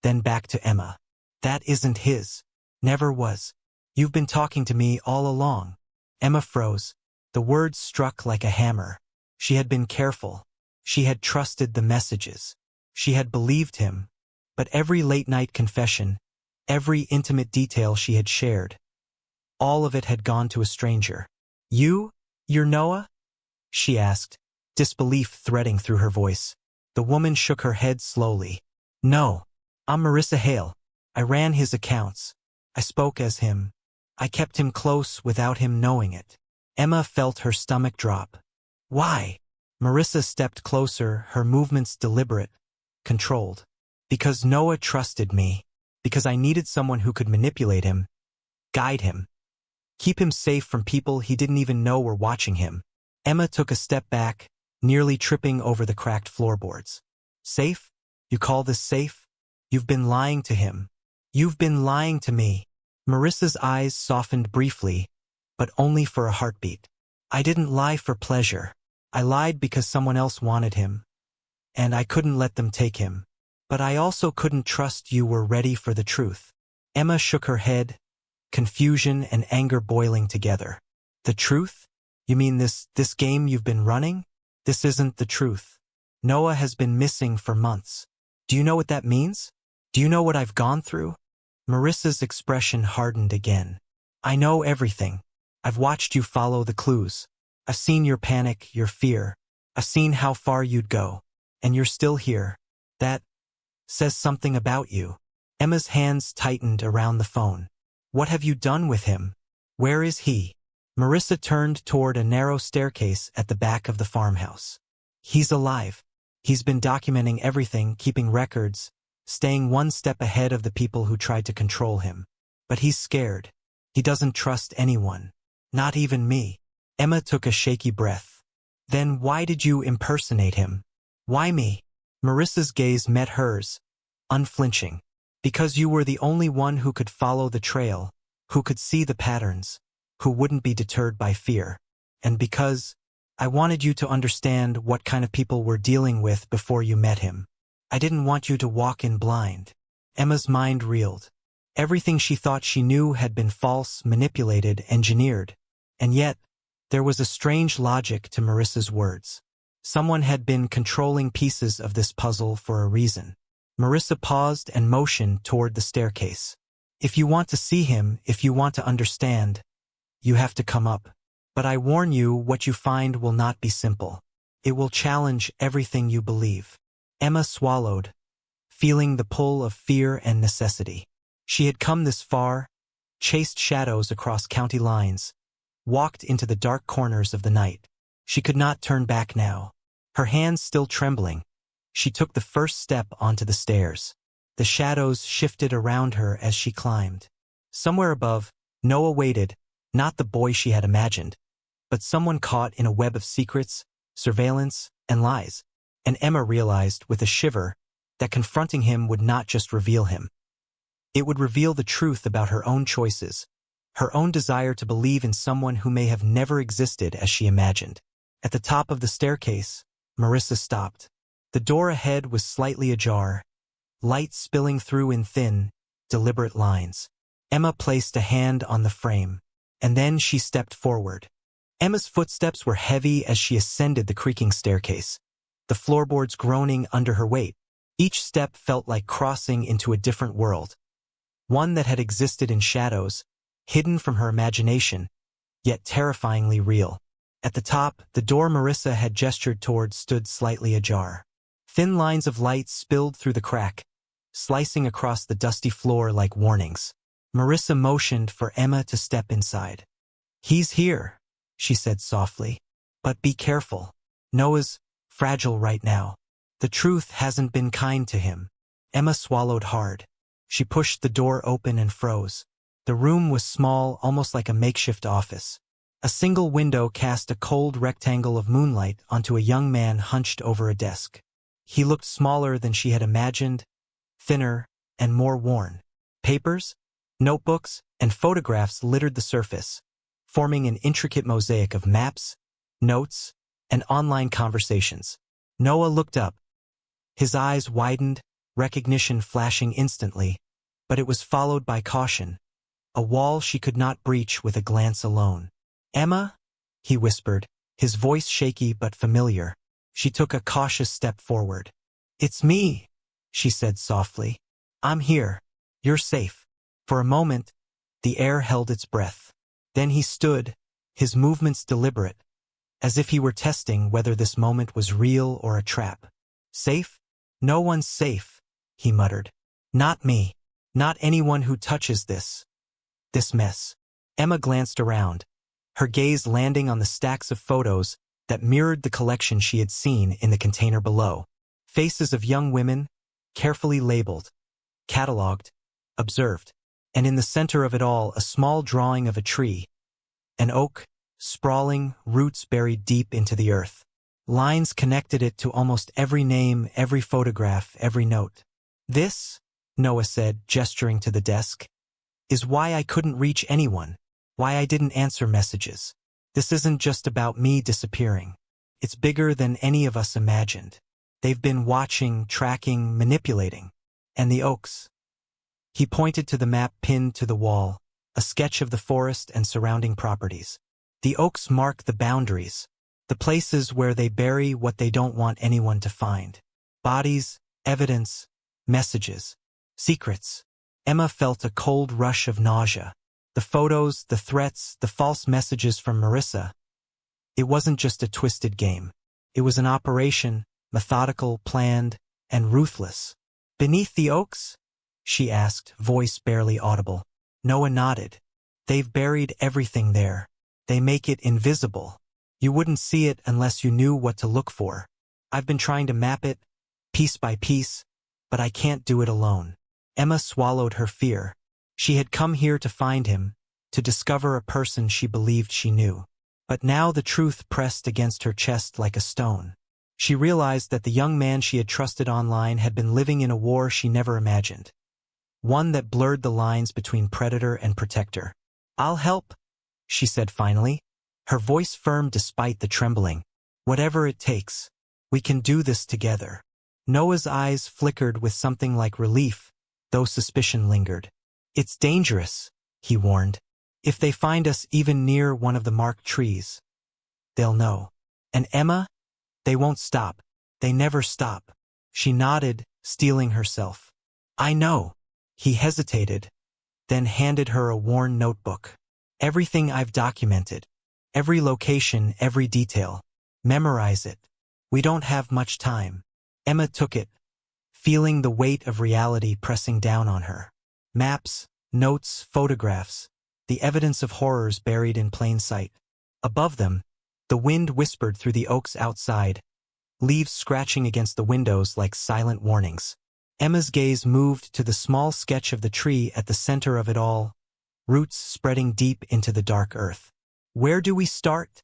A: then back to Emma. That isn't his. Never was. You've been talking to me all along. Emma froze. The words struck like a hammer. She had been careful. She had trusted the messages. She had believed him. But every late-night confession, every intimate detail she had shared, all of it had gone to a stranger. You're Noah? She asked, disbelief threading through her voice. The woman shook her head slowly. No, I'm Marissa Hale. I ran his accounts. I spoke as him. I kept him close without him knowing it. Emma felt her stomach drop. Why? Marissa stepped closer, her movements deliberate, controlled. Because Noah trusted me. Because I needed someone who could manipulate him, guide him, keep him safe from people he didn't even know were watching him. Emma took a step back, nearly tripping over the cracked floorboards. Safe? You call this safe? You've been lying to him. You've been lying to me. Marissa's eyes softened briefly, but only for a heartbeat. I didn't lie for pleasure. I lied because someone else wanted him, and I couldn't let them take him. But I also couldn't trust you were ready for the truth. Emma shook her head, confusion and anger boiling together. The truth? You mean this game you've been running? This isn't the truth. Noah has been missing for months. Do you know what that means? Do you know what I've gone through? Marissa's expression hardened again. I know everything. I've watched you follow the clues. I've seen your panic, your fear. I've seen how far you'd go. And you're still here. That says something about you. Emma's hands tightened around the phone. What have you done with him? Where is he? Marissa turned toward a narrow staircase at the back of the farmhouse. He's alive. He's been documenting everything, keeping records, staying one step ahead of the people who tried to control him. But he's scared. He doesn't trust anyone. Not even me. Emma took a shaky breath. Then why did you impersonate him? Why me? Marissa's gaze met hers, unflinching. Because you were the only one who could follow the trail, who could see the patterns, who wouldn't be deterred by fear. And because I wanted you to understand what kind of people we're dealing with before you met him. I didn't want you to walk in blind. Emma's mind reeled. Everything she thought she knew had been false, manipulated, engineered. And yet, there was a strange logic to Marissa's words. Someone had been controlling pieces of this puzzle for a reason. Marissa paused and motioned toward the staircase. If you want to see him, if you want to understand, you have to come up. But I warn you, what you find will not be simple. It will challenge everything you believe. Emma swallowed, feeling the pull of fear and necessity. She had come this far, chased shadows across county lines, walked into the dark corners of the night. She could not turn back now. Her hands still trembling, she took the first step onto the stairs. The shadows shifted around her as she climbed. Somewhere above, Noah waited, not the boy she had imagined, but someone caught in a web of secrets, surveillance, and lies. And Emma realized with a shiver that confronting him would not just reveal him. It would reveal the truth about her own choices, her own desire to believe in someone who may have never existed as she imagined. At the top of the staircase, Marissa stopped. The door ahead was slightly ajar, light spilling through in thin, deliberate lines. Emma placed a hand on the frame, and then she stepped forward. Emma's footsteps were heavy as she ascended the creaking staircase, the floorboards groaning under her weight. Each step felt like crossing into a different world, one that had existed in shadows, hidden from her imagination, yet terrifyingly real. At the top, the door Marissa had gestured toward stood slightly ajar. Thin lines of light spilled through the crack, slicing across the dusty floor like warnings. Marissa motioned for Emma to step inside. He's here, she said softly. But be careful. Noah's fragile right now. The truth hasn't been kind to him. Emma swallowed hard. She pushed the door open and froze. The room was small, almost like a makeshift office. A single window cast a cold rectangle of moonlight onto a young man hunched over a desk. He looked smaller than she had imagined, thinner and more worn. Papers, notebooks, and photographs littered the surface, forming an intricate mosaic of maps, notes, and online conversations. Noah looked up. His eyes widened, recognition flashing instantly, but it was followed by caution, a wall she could not breach with a glance alone. "Emma?" he whispered, his voice shaky but familiar. She took a cautious step forward. "It's me," she said softly. "I'm here. You're safe." For a moment, the air held its breath. Then he stood, his movements deliberate, as if he were testing whether this moment was real or a trap. "Safe? No one's safe," he muttered. "Not me. Not anyone who touches this mess." Emma glanced around, her gaze landing on the stacks of photos that mirrored the collection she had seen in the container below. Faces of young women, carefully labeled, catalogued, observed. And in the center of it all, a small drawing of a tree, an oak, sprawling, roots buried deep into the earth. Lines connected it to almost every name, every photograph, every note. "This," Noah said, gesturing to the desk, "is why I couldn't reach anyone, why I didn't answer messages. This isn't just about me disappearing. It's bigger than any of us imagined. They've been watching, tracking, manipulating. And the oaks." He pointed to the map pinned to the wall, a sketch of the forest and surrounding properties. "The oaks mark the boundaries, the places where they bury what they don't want anyone to find. Bodies, evidence, messages, secrets." Emma felt a cold rush of nausea. The photos, the threats, the false messages from Marissa. It wasn't just a twisted game. It was an operation, methodical, planned, and ruthless. "Beneath the oaks?" she asked, voice barely audible. Noah nodded. "They've buried everything there. They make it invisible. You wouldn't see it unless you knew what to look for. I've been trying to map it, piece by piece, but I can't do it alone." Emma swallowed her fear. She had come here to find him, to discover a person she believed she knew. But now the truth pressed against her chest like a stone. She realized that the young man she had trusted online had been living in a war she never imagined. One that blurred the lines between predator and protector. "I'll help," she said finally, her voice firm despite the trembling. "Whatever it takes. We can do this together." Noah's eyes flickered with something like relief, though suspicion lingered. "It's dangerous," he warned. "If they find us even near one of the marked trees, they'll know. And Emma? They won't stop. They never stop." She nodded, steeling herself. "I know." He hesitated, then handed her a worn notebook. "Everything I've documented. Every location, every detail. Memorize it. We don't have much time." Emma took it, feeling the weight of reality pressing down on her. Maps, notes, photographs, the evidence of horrors buried in plain sight. Above them, the wind whispered through the oaks outside, leaves scratching against the windows like silent warnings. Emma's gaze moved to the small sketch of the tree at the center of it all, roots spreading deep into the dark earth. "Where do we start?"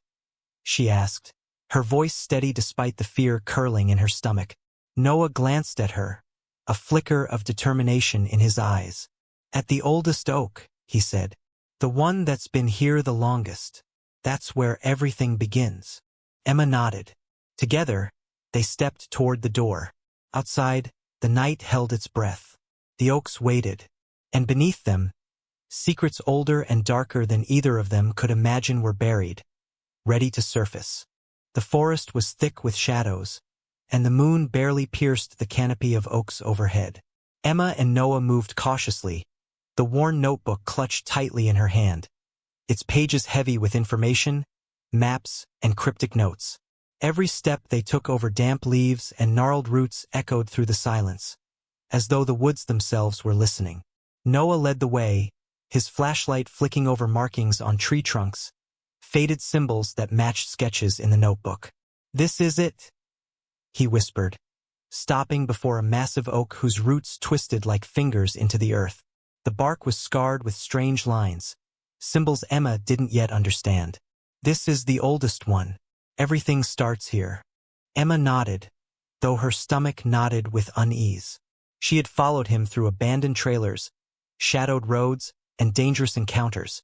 A: she asked, her voice steady despite the fear curling in her stomach. Noah glanced at her, a flicker of determination in his eyes. "At the oldest oak," he said. "The one that's been here the longest. That's where everything begins." Emma nodded. Together, they stepped toward the door. Outside, the night held its breath. The oaks waited, and beneath them, secrets older and darker than either of them could imagine were buried, ready to surface. The forest was thick with shadows, and the moon barely pierced the canopy of oaks overhead. Emma and Noah moved cautiously, the worn notebook clutched tightly in her hand, its pages heavy with information, maps, and cryptic notes. Every step they took over damp leaves and gnarled roots echoed through the silence, as though the woods themselves were listening. Noah led the way, his flashlight flicking over markings on tree trunks, faded symbols that matched sketches in the notebook. "This is it," he whispered, stopping before a massive oak whose roots twisted like fingers into the earth. The bark was scarred with strange lines, symbols Emma didn't yet understand. "This is the oldest one. Everything starts here." Emma nodded, though her stomach knotted with unease. She had followed him through abandoned trailers, shadowed roads, and dangerous encounters.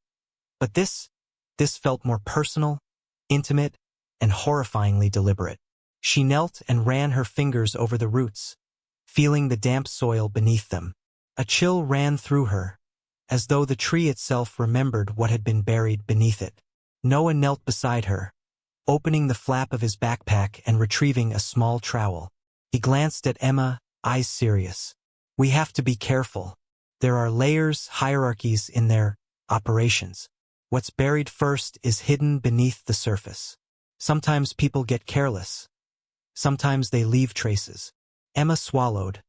A: But this felt more personal, intimate, and horrifyingly deliberate. She knelt and ran her fingers over the roots, feeling the damp soil beneath them. A chill ran through her, as though the tree itself remembered what had been buried beneath it. Noah knelt beside her, opening the flap of his backpack and retrieving a small trowel. He glanced at Emma, eyes serious. "We have to be careful. There are layers, hierarchies in their operations. What's buried first is hidden beneath the surface. Sometimes people get careless. Sometimes they leave traces." Emma swallowed,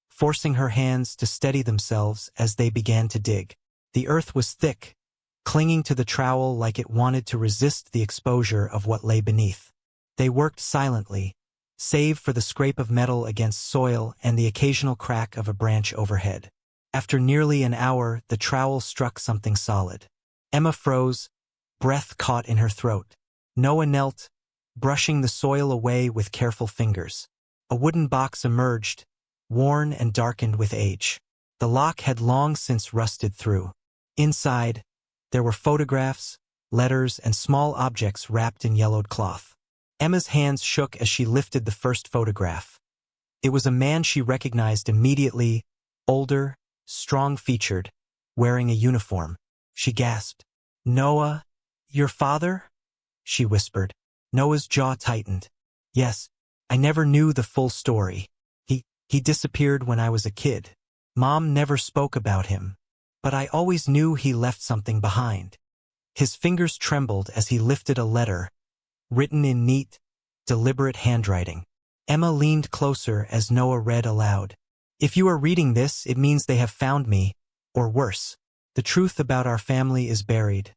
A: forcing her hands to steady themselves as they began to dig. The earth was thick, clinging to the trowel like it wanted to resist the exposure of what lay beneath. They worked silently, save for the scrape of metal against soil and the occasional crack of a branch overhead. After nearly an hour, the trowel struck something solid. Emma froze, breath caught in her throat. Noah knelt, brushing the soil away with careful fingers. A wooden box emerged, worn and darkened with age. The lock had long since rusted through. Inside, there were photographs, letters, and small objects wrapped in yellowed cloth. Emma's hands shook as she lifted the first photograph. It was a man she recognized immediately, older, strong-featured, wearing a uniform. She gasped. "Noah, your father?" she whispered. Noah's jaw tightened. "Yes, I never knew the full story. He disappeared when I was a kid. Mom never spoke about him, but I always knew he left something behind." His fingers trembled as he lifted a letter, written in neat, deliberate handwriting. Emma leaned closer as Noah read aloud. "If you are reading this, it means they have found me, or worse. The truth about our family is buried,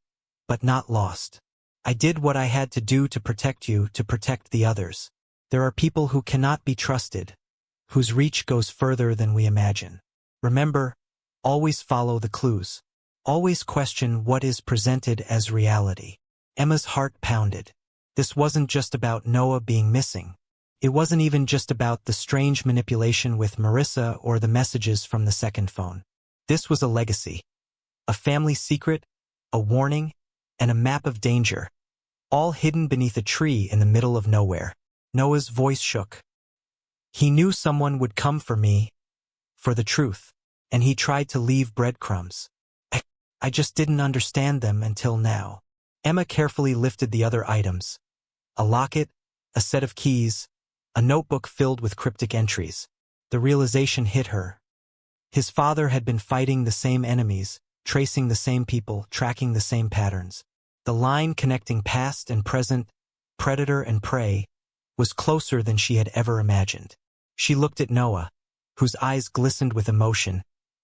A: but not lost. I did what I had to do to protect you, to protect the others. There are people who cannot be trusted, whose reach goes further than we imagine. Remember, always follow the clues. Always question what is presented as reality." Emma's heart pounded. This wasn't just about Noah being missing. It wasn't even just about the strange manipulation with Marissa or the messages from the second phone. This was a legacy. A family secret, a warning, and a map of danger, all hidden beneath a tree in the middle of nowhere. Noah's voice shook. "He knew someone would come for me, for the truth, and he tried to leave breadcrumbs. I just didn't understand them until now." Emma carefully lifted the other items. A locket, a set of keys, a notebook filled with cryptic entries. The realization hit her. His father had been fighting the same enemies, tracing the same people, tracking the same patterns. The line connecting past and present, predator and prey, was closer than she had ever imagined. She looked at Noah, whose eyes glistened with emotion,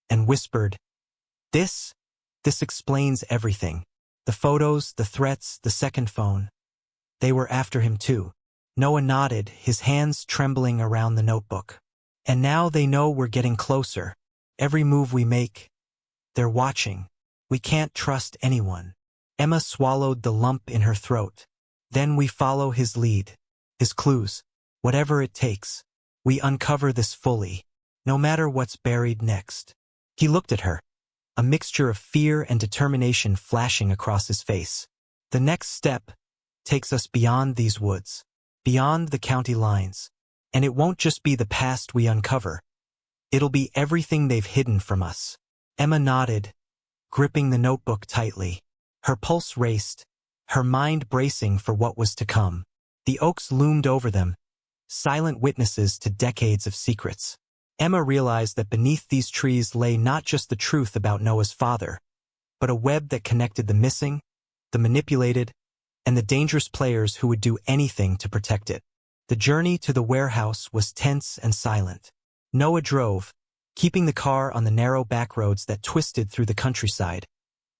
A: and whispered, This explains everything. The photos, the threats, the second phone. They were after him too." Noah nodded, his hands trembling around the notebook. "And now they know we're getting closer. Every move we make, they're watching. We can't trust anyone." Emma swallowed the lump in her throat. "Then we follow his lead, his clues, whatever it takes. We uncover this fully, no matter what's buried next." He looked at her, a mixture of fear and determination flashing across his face. "The next step takes us beyond these woods, beyond the county lines. And it won't just be the past we uncover. It'll be everything they've hidden from us." Emma nodded, gripping the notebook tightly. Her pulse raced, her mind bracing for what was to come. The oaks loomed over them, silent witnesses to decades of secrets. Emma realized that beneath these trees lay not just the truth about Noah's father, but a web that connected the missing, the manipulated, and the dangerous players who would do anything to protect it. The journey to the warehouse was tense and silent. Noah drove, keeping the car on the narrow back roads that twisted through the countryside,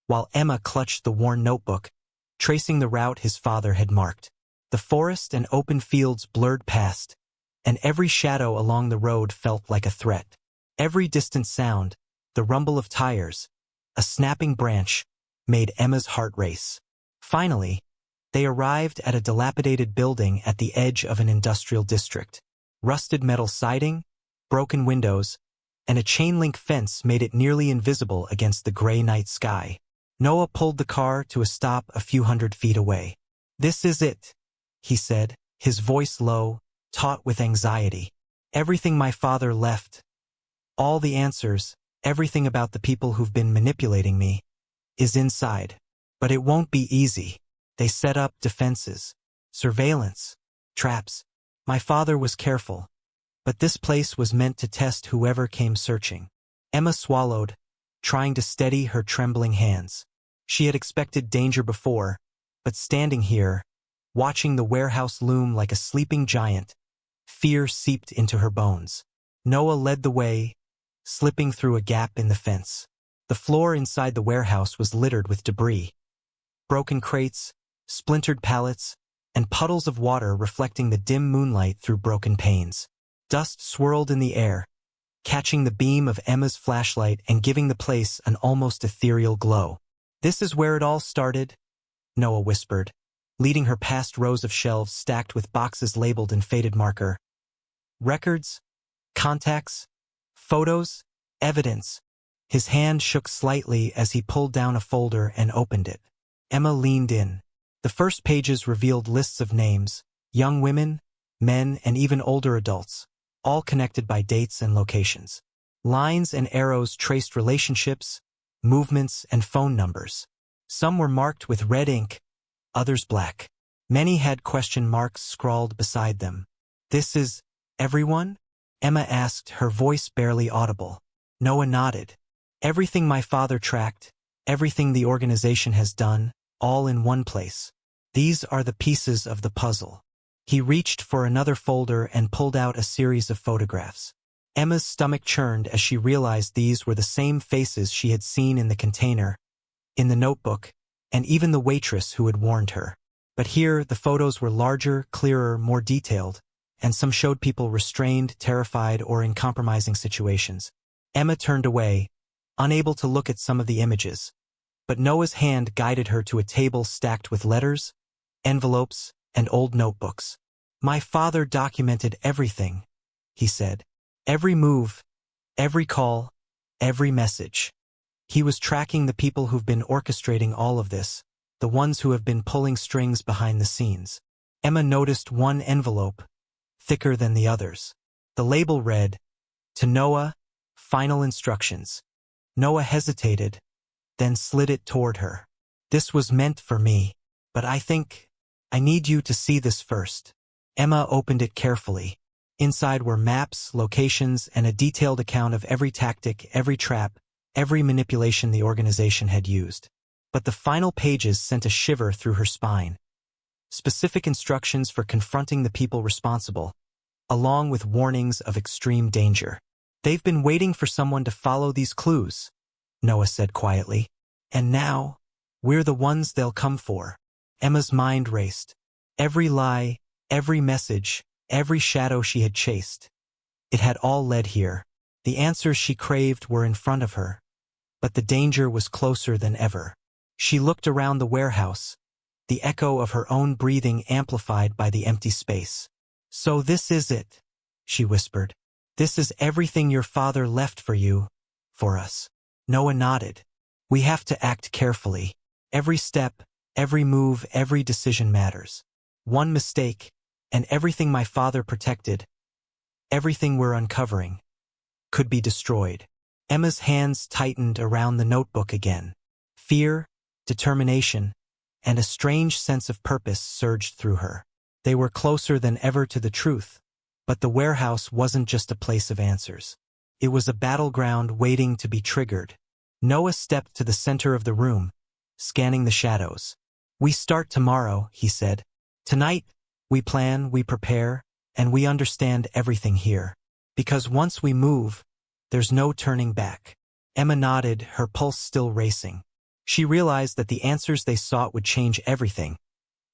A: while Emma clutched the worn notebook, tracing the route his father had marked. The forest and open fields blurred past, and every shadow along the road felt like a threat. Every distant sound, the rumble of tires, a snapping branch, made Emma's heart race. Finally, they arrived at a dilapidated building at the edge of an industrial district. Rusted metal siding, broken windows, and a chain-link fence made it nearly invisible against the gray night sky. Noah pulled the car to a stop a few hundred feet away. "This is it," he said, his voice low, taut with anxiety. Everything my father left, all the answers, everything about the people who've been manipulating me, is inside. But it won't be easy. They set up defenses, surveillance, traps. My father was careful, but this place was meant to test whoever came searching. Emma swallowed, trying to steady her trembling hands. She had expected danger before, but standing here, watching the warehouse loom like a sleeping giant, fear seeped into her bones. Noah led the way, slipping through a gap in the fence. The floor inside the warehouse was littered with debris. Broken crates, splintered pallets, and puddles of water reflecting the dim moonlight through broken panes. Dust swirled in the air, catching the beam of Emma's flashlight and giving the place an almost ethereal glow. "This is where it all started," Noah whispered, leading her past rows of shelves stacked with boxes labeled in faded marker. Records, contacts, photos, evidence. His hand shook slightly as he pulled down a folder and opened it. Emma leaned in. The first pages revealed lists of names, young women, men, and even older adults, all connected by dates and locations. Lines and arrows traced relationships, movements, and phone numbers. Some were marked with red ink, others black. Many had question marks scrawled beside them. "This is everyone?" Emma asked, her voice barely audible. Noah nodded. "Everything my father tracked, everything the organization has done, all in one place. These are the pieces of the puzzle." He reached for another folder and pulled out a series of photographs. Emma's stomach churned as she realized these were the same faces she had seen in the container, in the notebook, and even the waitress who had warned her. But here, the photos were larger, clearer, more detailed, and some showed people restrained, terrified, or in compromising situations. Emma turned away, unable to look at some of the images, but Noah's hand guided her to a table stacked with letters, envelopes, and old notebooks. "My father documented everything," he said. "Every move, every call, every message. He was tracking the people who've been orchestrating all of this, the ones who have been pulling strings behind the scenes." Emma noticed one envelope, thicker than the others. The label read, "To Noah, final instructions." Noah hesitated, then slid it toward her. "This was meant for me, but I think I need you to see this first." Emma opened it carefully. Inside were maps, locations, and a detailed account of every tactic, every trap, every manipulation the organization had used. But the final pages sent a shiver through her spine. Specific instructions for confronting the people responsible, along with warnings of extreme danger. "They've been waiting for someone to follow these clues," Noah said quietly. "And now, we're the ones they'll come for." Emma's mind raced. Every lie, every message, every shadow she had chased. It had all led here. The answers she craved were in front of her, but the danger was closer than ever. She looked around the warehouse, the echo of her own breathing amplified by the empty space. "So this is it," she whispered. "This is everything your father left for you, for us." Noah nodded. "We have to act carefully. Every step, every move, every decision matters. One mistake, and everything my father protected, everything we're uncovering, could be destroyed." Emma's hands tightened around the notebook again. Fear, determination, and a strange sense of purpose surged through her. They were closer than ever to the truth, but the warehouse wasn't just a place of answers. It was a battleground waiting to be triggered. Noah stepped to the center of the room, scanning the shadows. "We start tomorrow," he said. "Tonight, we plan, we prepare, and we understand everything here. Because once we move, there's no turning back." Emma nodded, her pulse still racing. She realized that the answers they sought would change everything,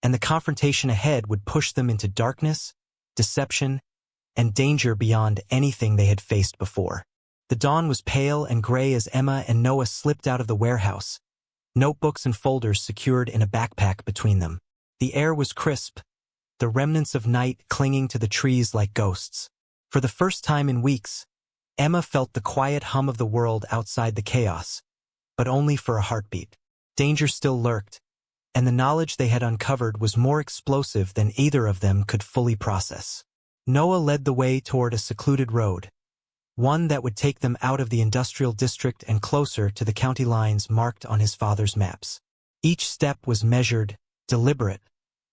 A: and the confrontation ahead would push them into darkness, deception, and danger beyond anything they had faced before. The dawn was pale and gray as Emma and Noah slipped out of the warehouse, notebooks and folders secured in a backpack between them. The air was crisp, the remnants of night clinging to the trees like ghosts. For the first time in weeks, Emma felt the quiet hum of the world outside the chaos, but only for a heartbeat. Danger still lurked, and the knowledge they had uncovered was more explosive than either of them could fully process. Noah led the way toward a secluded road, one that would take them out of the industrial district and closer to the county lines marked on his father's maps. Each step was measured, deliberate,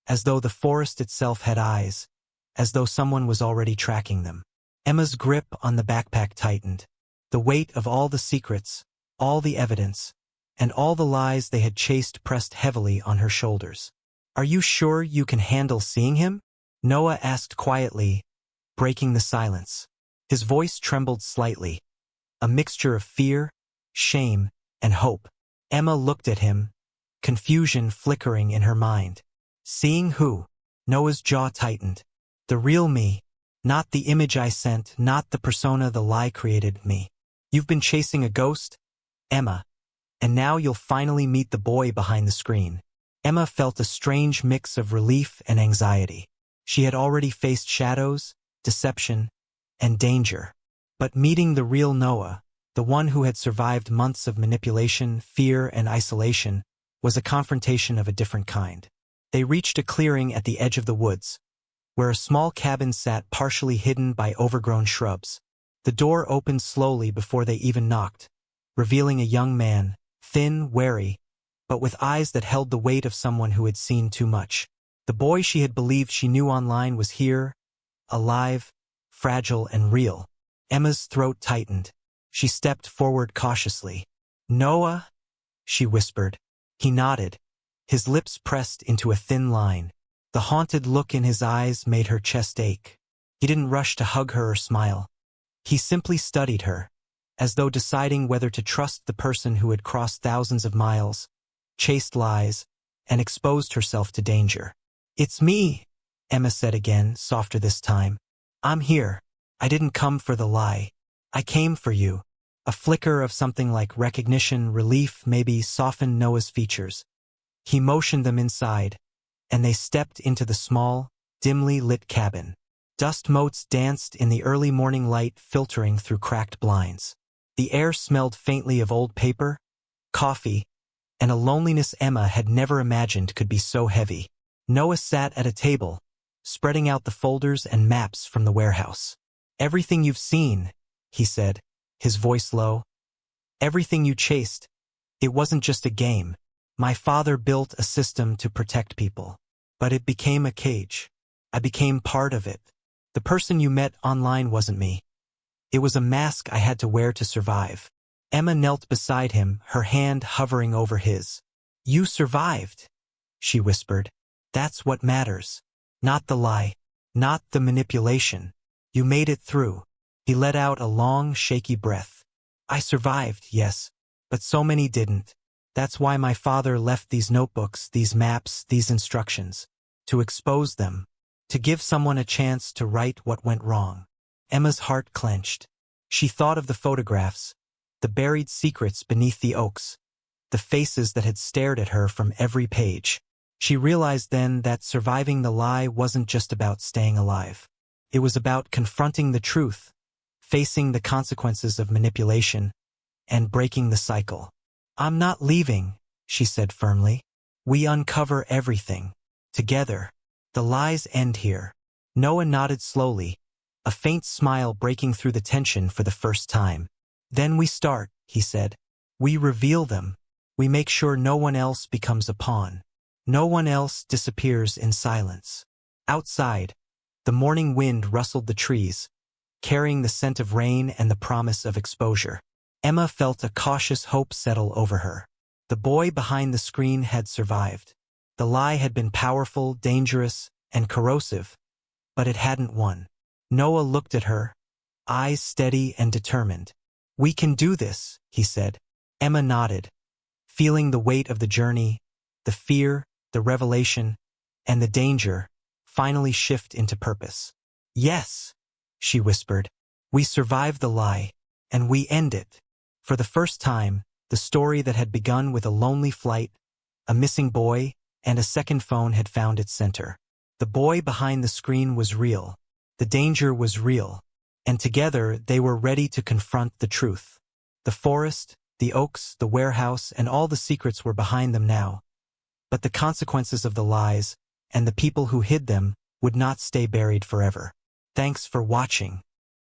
A: as though the forest itself had eyes, as though someone was already tracking them. Emma's grip on the backpack tightened. The weight of all the secrets, all the evidence, and all the lies they had chased pressed heavily on her shoulders. "Are you sure you can handle seeing him?" Noah asked quietly, breaking the silence. His voice trembled slightly, a mixture of fear, shame, and hope. Emma looked at him, confusion flickering in her mind. "Seeing who?" Noah's jaw tightened. "The real me, not the image I sent, not the persona the lie created me. You've been chasing a ghost, Emma, and now you'll finally meet the boy behind the screen." Emma felt a strange mix of relief and anxiety. She had already faced shadows, deception, and danger. But meeting the real Noah, the one who had survived months of manipulation, fear, and isolation, was a confrontation of a different kind. They reached a clearing at the edge of the woods, where a small cabin sat partially hidden by overgrown shrubs. The door opened slowly before they even knocked, revealing a young man, thin, wary, but with eyes that held the weight of someone who had seen too much. The boy she had believed she knew online was here, alive, fragile, and real. Emma's throat tightened. She stepped forward cautiously. "Noah?" she whispered. He nodded, his lips pressed into a thin line. The haunted look in his eyes made her chest ache. He didn't rush to hug her or smile. He simply studied her, as though deciding whether to trust the person who had crossed thousands of miles, chased lies, and exposed herself to danger. "It's me," Emma said again, softer this time. "I'm here. I didn't come for the lie. I came for you." A flicker of something like recognition, relief, maybe softened Noah's features. He motioned them inside, and they stepped into the small, dimly lit cabin. Dust motes danced in the early morning light filtering through cracked blinds. The air smelled faintly of old paper, coffee, and a loneliness Emma had never imagined could be so heavy. Noah sat at a table, spreading out the folders and maps from the warehouse. "Everything you've seen," he said, his voice low. "Everything you chased. It wasn't just a game. My father built a system to protect people. But it became a cage. I became part of it. The person you met online wasn't me. It was a mask I had to wear to survive." Emma knelt beside him, her hand hovering over his. "You survived," she whispered. "That's what matters. Not the lie. Not the manipulation. You made it through." He let out a long, shaky breath. "I survived, yes, but so many didn't. That's why my father left these notebooks, these maps, these instructions. To expose them. To give someone a chance to right what went wrong." Emma's heart clenched. She thought of the photographs, the buried secrets beneath the oaks, the faces that had stared at her from every page. She realized then that surviving the lie wasn't just about staying alive. It was about confronting the truth, facing the consequences of manipulation, and breaking the cycle. "I'm not leaving," she said firmly. "We uncover everything. Together. The lies end here." Noah nodded slowly, a faint smile breaking through the tension for the first time. "Then we start," he said. "We reveal them. We make sure no one else becomes a pawn. No one else disappears in silence." Outside, the morning wind rustled the trees, carrying the scent of rain and the promise of exposure. Emma felt a cautious hope settle over her. The boy behind the screen had survived. The lie had been powerful, dangerous, and corrosive, but it hadn't won. Noah looked at her, eyes steady and determined. "We can do this," he said. Emma nodded, feeling the weight of the journey, the fear, the revelation, and the danger finally shift into purpose. "Yes," she whispered. "We survive the lie, and we end it." For the first time, the story that had begun with a lonely flight, a missing boy, and a second phone had found its center. The boy behind the screen was real. The danger was real. And together they were ready to confront the truth. The forest, the oaks, the warehouse, and all the secrets were behind them now. But the consequences of the lies, and the people who hid them, would not stay buried forever. Thanks for watching.